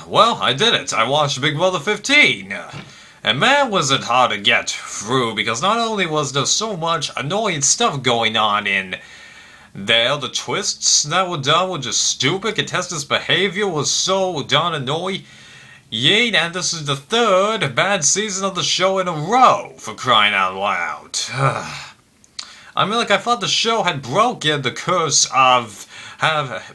Well, I did it. I watched Big Brother 15. And man, was it hard to get through, because not only was there so much annoying stuff going on in there, the twists that were done were just stupid. Contestants' behavior was so darn annoying. Yay, and this is the third bad season of the show in a row, for crying out loud. I mean, like, I thought the show had broken the curse of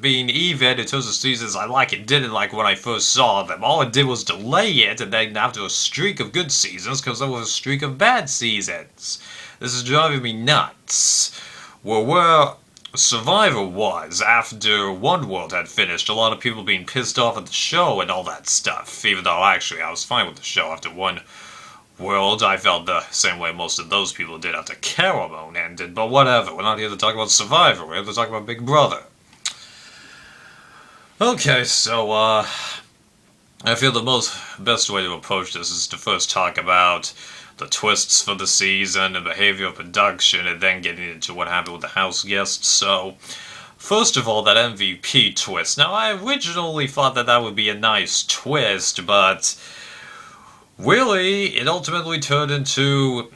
being even in terms of seasons I like and didn't like when I first saw them. All it did was delay it, and then after a streak of good seasons, because there was a streak of bad seasons. This is driving me nuts. Where Survivor was after One World had finished, a lot of people being pissed off at the show and all that stuff, even though actually I was fine with the show after One World. I felt the same way most of those people did after Caramel ended, but whatever. We're not here to talk about Survivor, we're here to talk about Big Brother. Okay, so, I feel the best way to approach this is to first talk about the twists for the season and behavior of production, and then getting into what happened with the house guests. So, first of all, that MVP twist. Now, I originally thought that would be a nice twist, but really, it ultimately turned into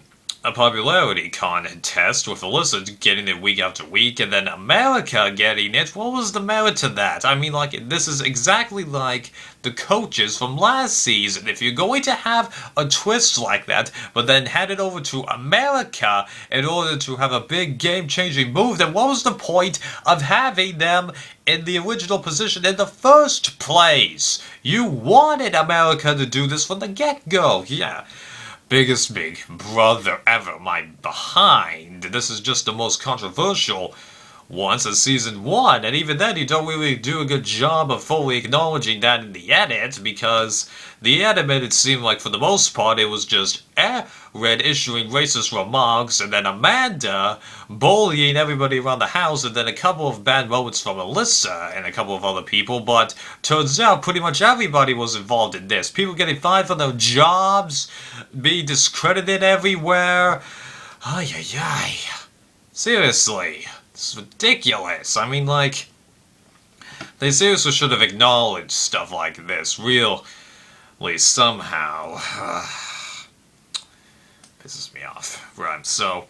a popularity contest, with Alyssa getting it week after week, and then America getting it. What was the merit to that? I mean, like, this is exactly like the coaches from last season. If you're going to have a twist like that, but then hand it over to America in order to have a big game-changing move, then what was the point of having them in the original position in the first place? You wanted America to do this from the get-go, yeah. Biggest Big Brother ever, my behind. This is just the most controversial one since season 1, and even then you don't really do a good job of fully acknowledging that in the edit, because the edit made it seem like for the most part it was just Red issuing racist remarks, and then Amanda bullying everybody around the house, and then a couple of bad moments from Alyssa and a couple of other people, but turns out pretty much everybody was involved in this. People getting fired from their jobs, being discredited everywhere. Ay, ay, ay. Seriously. It's ridiculous. I mean, like, they seriously should have acknowledged stuff like this, really, somehow. Pisses me off. Right, so,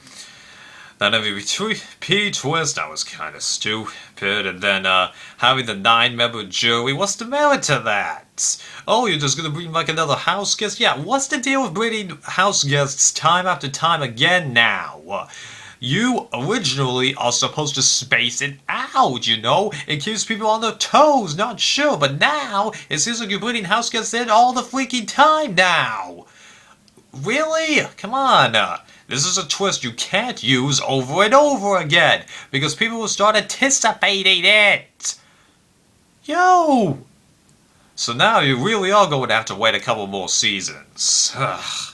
that MVP twist, that was kind of stupid, and then, having the 9-member jury, what's the merit to that? Oh, you're just gonna bring, like, another house guest? Yeah, what's the deal with bringing house guests time after time again now? You originally are supposed to space it out, you know? It keeps people on their toes, not sure, but now it seems like you're putting house guests in all the freaking time now. Really? Come on. This is a twist you can't use over and over again, because people will start anticipating it. Yo! So now you really are going to have to wait a couple more seasons. Ugh.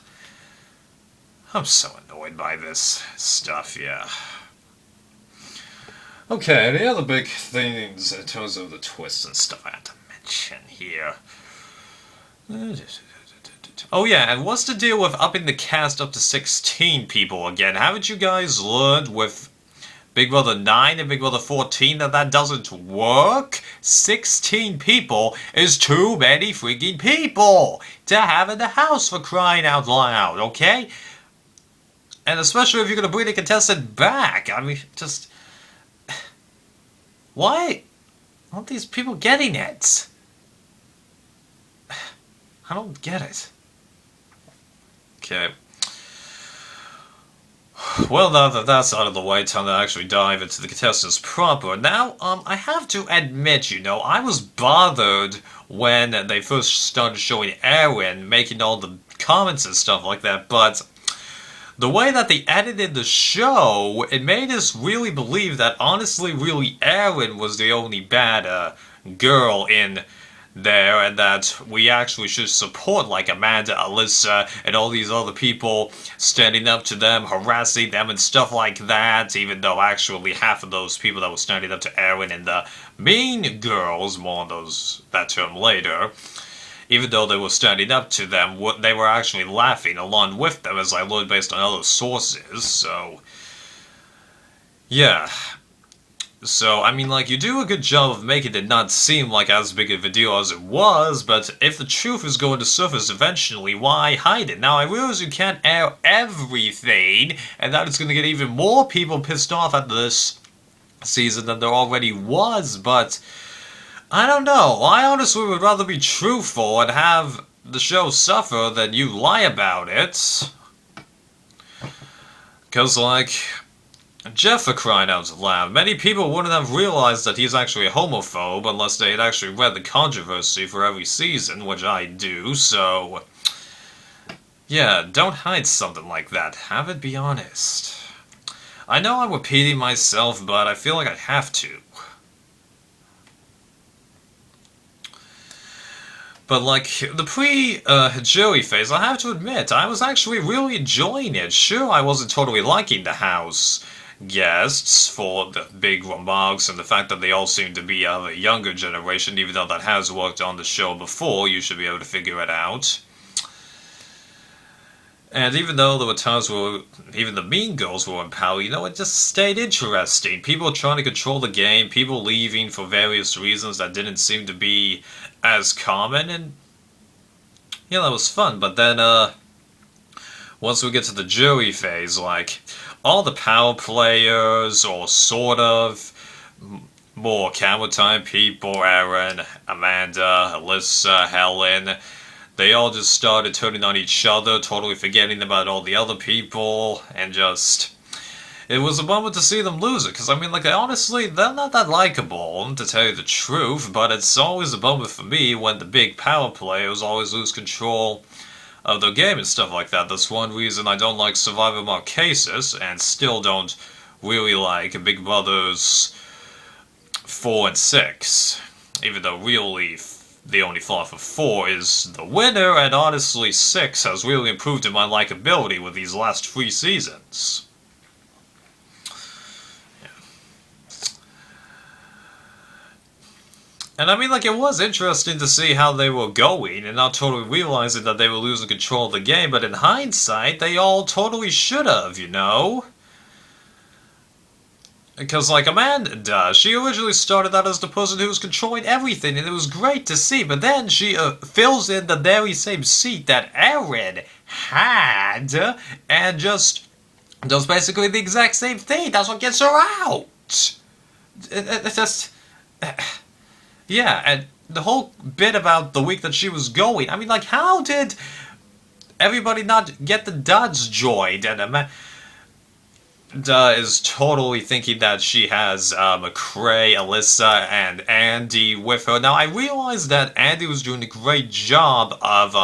I'm so annoyed by this stuff, yeah. Okay, the other big things in terms of the twists and stuff I have to mention here. Oh yeah, and what's the deal with upping the cast up to 16 people again? Haven't you guys learned with Big Brother 9 and Big Brother 14 that doesn't work? 16 people is too many freaking people to have in the house, for crying out loud, okay? And especially if you're going to bring the contestant back. I mean, just... Why aren't these people getting it? I don't get it. Okay. Well, now that that's out of the way, time to actually dive into the contestants proper. Now, I have to admit, you know, I was bothered when they first started showing Aaron making all the comments and stuff like that, but the way that they edited the show, it made us really believe that honestly, really, Aaron was the only bad girl in there, and that we actually should support, like, Amanda, Alyssa, and all these other people standing up to them, harassing them, and stuff like that, even though actually half of those people that were standing up to Aaron and the mean girls, more on that term later, even though they were standing up to them, they were actually laughing along with them, as I learned based on other sources, so... Yeah. So, I mean, like, you do a good job of making it not seem like as big of a deal as it was, but if the truth is going to surface eventually, why hide it? Now, I realize you can't air everything, and that it's going to get even more people pissed off at this season than there already was, but I don't know. I honestly would rather be truthful and have the show suffer than you lie about it. Because, like, Jeff, for crying out loud, many people wouldn't have realized that he's actually a homophobe unless they had actually read the controversy for every season, which I do, so... Yeah, don't hide something like that. Have it be honest. I know I'm repeating myself, but I feel like I have to. But, like, the pre-Joey phase, I have to admit, I was actually really enjoying it. Sure, I wasn't totally liking the house guests for the big remarks and the fact that they all seem to be of a younger generation, even though that has worked on the show before, you should be able to figure it out. And even though there were times where even the mean girls were in power, it just stayed interesting. People trying to control the game, people leaving for various reasons that didn't seem to be as common, and that was fun. But then, once we get to the Joey phase, like, all the power players, or sort of, more camera time people, Aaron, Amanda, Alyssa, Helen, they all just started turning on each other, totally forgetting about all the other people, and just... It was a bummer to see them lose it, because, I mean, like, honestly, they're not that likable, to tell you the truth, but it's always a bummer for me when the big power players always lose control of their game and stuff like that. That's one reason I don't like Survivor Marquesas, and still don't really like Big Brothers 4 and 6. Even though really the only flaw for 4 is the winner, and honestly 6 has really improved in my likability with these last 3 seasons. And I mean, like, it was interesting to see how they were going and not totally realizing that they were losing control of the game, but in hindsight, they all totally should have, Because, like, Amanda, she originally started out as the person who was controlling everything, and it was great to see, but then she fills in the very same seat that Aaron had, and just does basically the exact same thing. That's what gets her out. It's just... Yeah, and the whole bit about the week that she was going, I mean, like, how did everybody not get the duds joined? And Amanda is totally thinking that she has McCrae, Alyssa, and Andy with her. Now, I realized that Andy was doing a great job of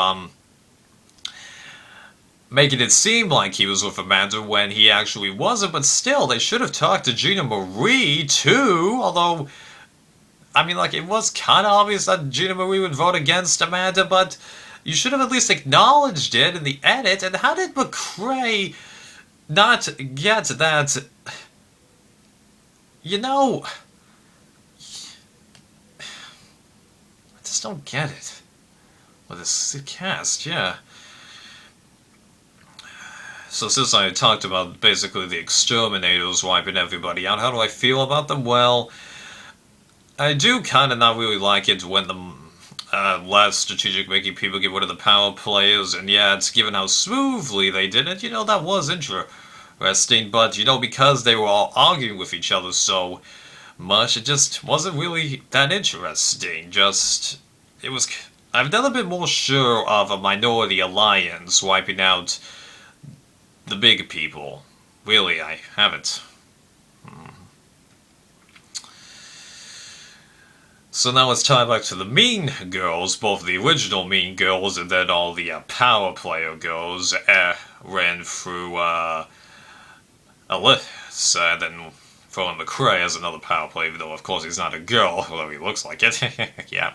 making it seem like he was with Amanda when he actually wasn't, but still, they should have talked to Gina Marie, too, although... I mean, like, it was kind of obvious that Gina Marie would vote against Amanda, but you should have at least acknowledged it in the edit. And how did McCrae not get that? I just don't get it. With this cast, yeah. So since I talked about basically the exterminators wiping everybody out, how do I feel about them? Well... I do kind of not really like it when the less strategic making people get rid of the power players, and yeah, it's given how smoothly they did it, that was interesting, but, because they were all arguing with each other so much, it just wasn't really that interesting. I've never been more sure of a minority alliance wiping out the big people. Really, I haven't. So now let's tie back to the Mean Girls, both the original Mean Girls and then all the power player girls ran through Alyssa, and then throw in McCrae as another power player, even though of course he's not a girl, although he looks like it. Yeah.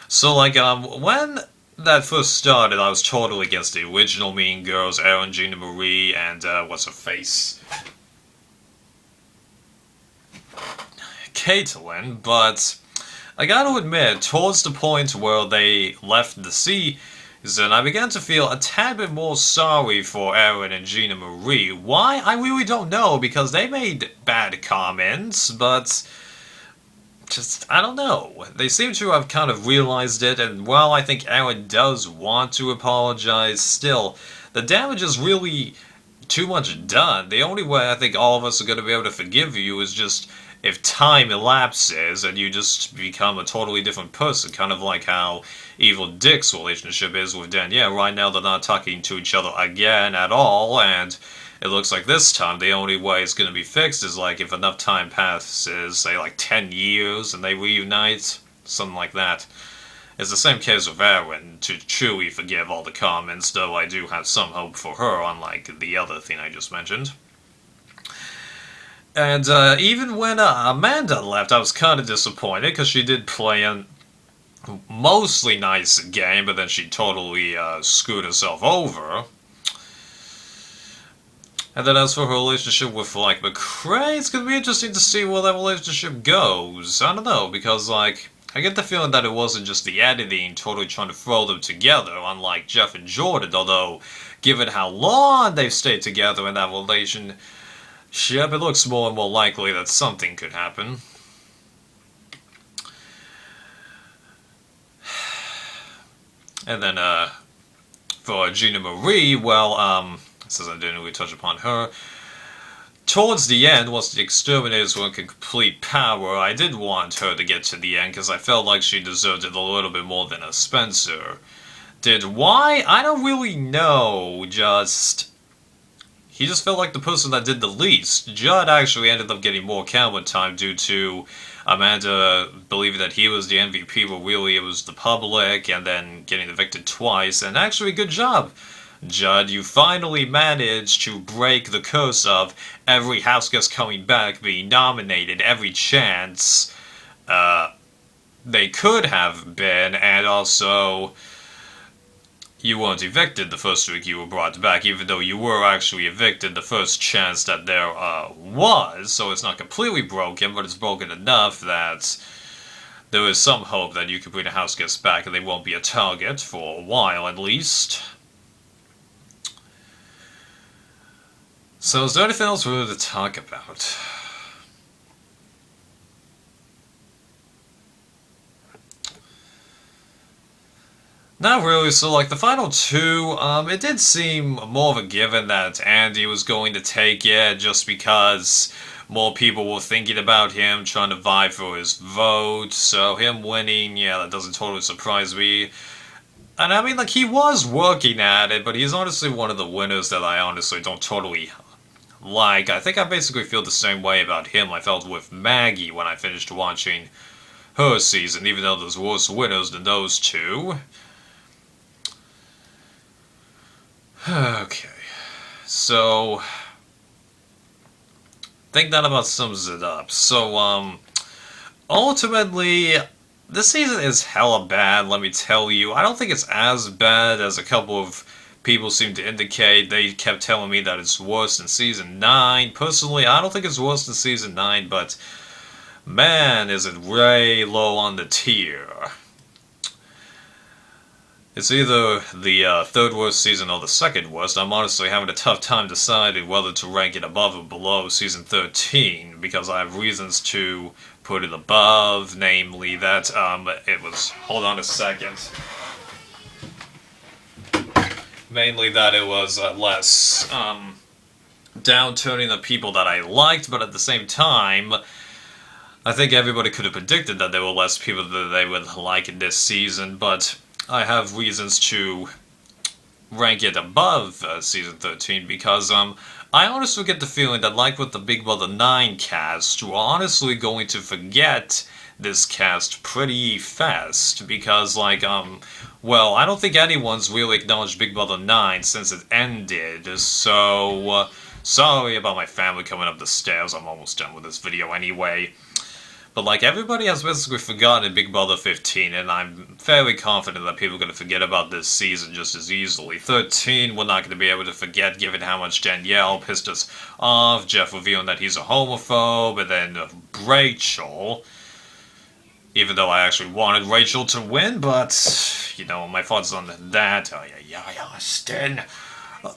So like when that first started, I was totally against the original Mean Girls, Aaron, Gina Marie, and what's her face? Caitlyn, but I gotta admit, towards the point where they left the And I began to feel a tad bit more sorry for Aaron and Gina Marie. Why? I really don't know, because they made bad comments, but just, I don't know. They seem to have kind of realized it, and while I think Aaron does want to apologize, still, the damage is really too much done. The only way I think all of us are going to be able to forgive you is just if time elapses and you just become a totally different person, kind of like how Evil Dick's relationship is with Danielle. Right now they're not talking to each other again at all, and it looks like this time the only way it's going to be fixed is like if enough time passes, say like 10 years, and they reunite, something like that. It's the same case with Aaron, to truly forgive all the comments, though I do have some hope for her, unlike the other thing I just mentioned. And even when Amanda left, I was kind of disappointed, because she did play a mostly nice game, but then she totally screwed herself over. And then as for her relationship with, like, McCrae, it's going to be interesting to see where that relationship goes. I don't know, because, like, I get the feeling that it wasn't just the editing totally trying to throw them together, unlike Jeff and Jordan, although, given how long they've stayed together in that relationship, it looks more and more likely that something could happen. And then, for Gina Marie, well, since I didn't really touch upon her, towards the end, once the exterminators were in complete power, I did want her to get to the end, because I felt like she deserved it a little bit more than a Spencer did. Why? I don't really know, he just felt like the person that did the least. Judd actually ended up getting more camera time due to Amanda believing that he was the MVP, but really it was the public, and then getting evicted twice, and actually good job, Judd. You finally managed to break the curse of every house guest coming back being nominated every chance they could have been, and also you weren't evicted the first week you were brought back, even though you were actually evicted the first chance that there was, so it's not completely broken, but it's broken enough that there is some hope that you can bring the house guests back and they won't be a target for a while at least. So is there anything else we want to talk about? Not really. So, like, the final two, it did seem more of a given that Andy was going to take it just because more people were thinking about him, trying to vie for his vote. So, him winning, yeah, that doesn't totally surprise me. And I mean, like, he was working at it, but he's honestly one of the winners that I honestly don't totally like. I think I basically feel the same way about him I felt with Maggie when I finished watching her season, even though there's worse winners than those two. Okay, so I think that about sums it up. So, ultimately, this season is hella bad, let me tell you. I don't think it's as bad as a couple of people seem to indicate. They kept telling me that it's worse than Season 9. Personally, I don't think it's worse than Season 9, but man, is it way low on the tier. It's either the third worst season or the second worst. I'm honestly having a tough time deciding whether to rank it above or below Season 13, because I have reasons to put it above, namely that it was... Hold on a second. Mainly that it was less downturning the people that I liked, but at the same time, I think everybody could have predicted that there were less people that they would like in this season, but I have reasons to rank it above Season 13 because I honestly get the feeling that, like with the Big Brother 9 cast, we're honestly going to forget this cast pretty fast because, like, well, I don't think anyone's really acknowledged Big Brother 9 since it ended, so sorry about my family coming up the stairs. I'm almost done with this video anyway. But, like, everybody has basically forgotten Big Brother 15, and I'm fairly confident that people are going to forget about this season just as easily. 13, we're not going to be able to forget, given how much Danielle pissed us off, Jeff revealing that he's a homophobe, and then Rachel. Even though I actually wanted Rachel to win, but, you know, my thoughts on that. Oh, yeah, Austin.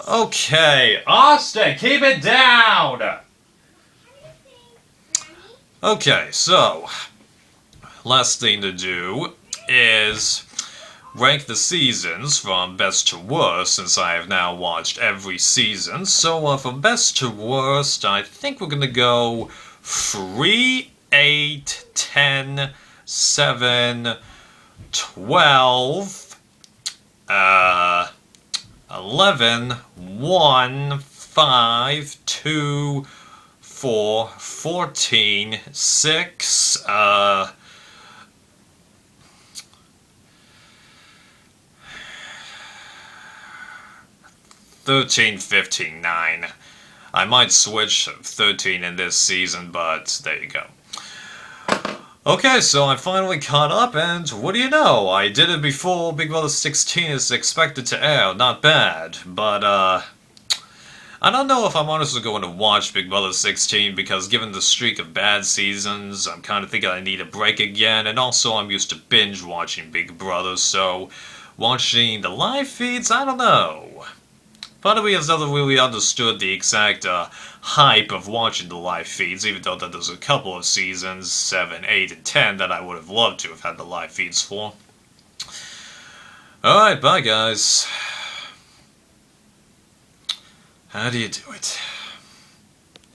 Okay, Austin, keep it down! Okay, so, last thing to do is rank the seasons from best to worst, since I have now watched every season. So, from best to worst, I think we're gonna go 3, 8, 10, 7, 12, 11, 1, 5, 2, 4, 14, 6, 13, 15, 9. I might switch 13 in this season, but there you go. Okay, so I'm finally caught up, and what do you know? I did it before Big Brother 16 is expected to air. Not bad, but, I don't know if I'm honestly going to watch Big Brother 16 because given the streak of bad seasons, I'm kind of thinking I need a break again, and also I'm used to binge watching Big Brother, so watching the live feeds, I don't know. Part of me has never really understood the exact hype of watching the live feeds, even though that there's a couple of seasons, 7, 8, and 10, that I would have loved to have had the live feeds for. Alright, bye guys. How do you do it?